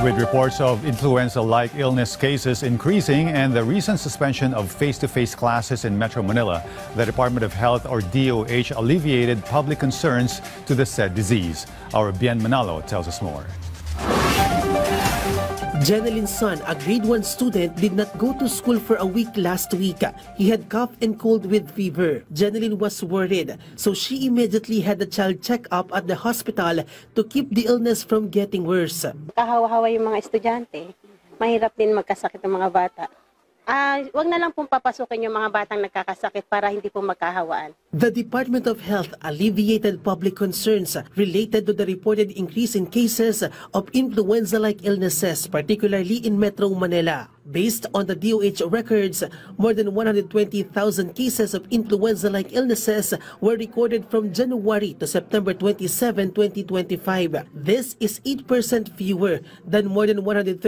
With reports of influenza-like illness cases increasing and the recent suspension of face-to-face classes in Metro Manila, the Department of Health or DOH alleviated public concerns to the said disease. Our Bien Manalo tells us more. Jenelyn's son, a grade 1 student, did not go to school for a week last week. He had cough and cold with fever. Jenelyn was worried, so she immediately had the child check up at the hospital to keep the illness from getting worse. Kahawa-hawa yung mga estudyante. Mahirap din magkasakit ng mga bata. Wag na lang pong papasukin yung mga batang nagkakasakit para hindi po magkahawaan. The Department of Health alleviated public concerns related to the reported increase in cases of influenza-like illnesses, particularly in Metro Manila. Based on the DOH records, more than 120,000 cases of influenza-like illnesses were recorded from January to September 27, 2025. This is 8% fewer than more than 130,000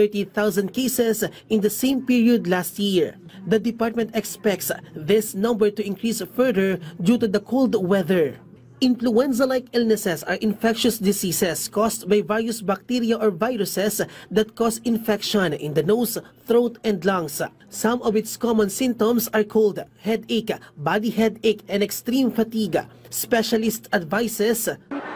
cases in the same period last year. The department expects this number to increase further due to the cold weather. Influenza-like illnesses are infectious diseases caused by various bacteria or viruses that cause infection in the nose, throat, and lungs. Some of its common symptoms are cold, headache, body headache, and extreme fatigue. Specialist advises,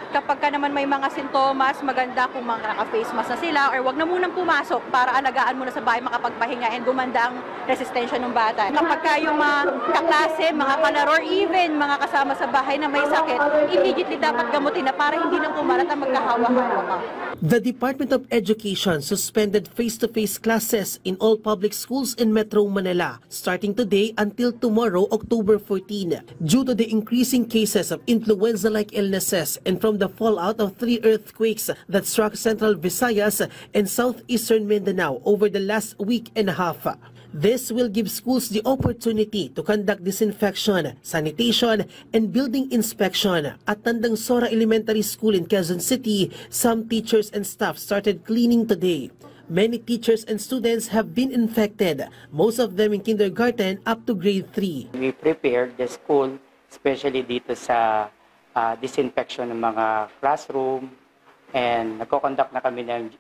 kapag ka naman may mga sintomas, maganda kung naka-face mask na sila or wag na munang pumasok para alagaan muna sa bahay makapagpahinga and gumanda ang resistensya ng bata. Kapag ka yung mga kaklase, mga kalaro, or even mga kasama sa bahay na may sakit, immediately dapat gamutin na para hindi na kumalat ang magkahawa-hawa pa. The Department of Education suspended face-to-face classes in all public schools in Metro Manila starting today until tomorrow, October 14, due to the increasing cases of influenza-like illnesses and from the fallout of 3 earthquakes that struck Central Visayas and southeastern Mindanao over the last week and a half. This will give schools the opportunity to conduct disinfection, sanitation, and building inspection. At Tandang Sora Elementary School in Quezon City, some teachers and staff started cleaning today. Many teachers and students have been infected, most of them in kindergarten up to grade 3. We prepared the school, especially dito sa disinfection ng mga classroom, and nagko-conduct na kami ng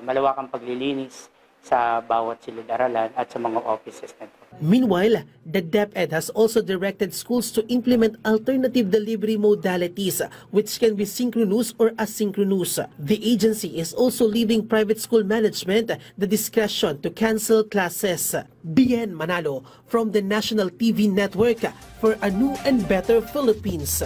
malawakang paglilinis sa bawat silid-aralan at sa mga offices nito. Meanwhile, the DepEd has also directed schools to implement alternative delivery modalities which can be synchronous or asynchronous. The agency is also leaving private school management the discretion to cancel classes. Bien Manalo from the National TV Network for a new and better Philippines.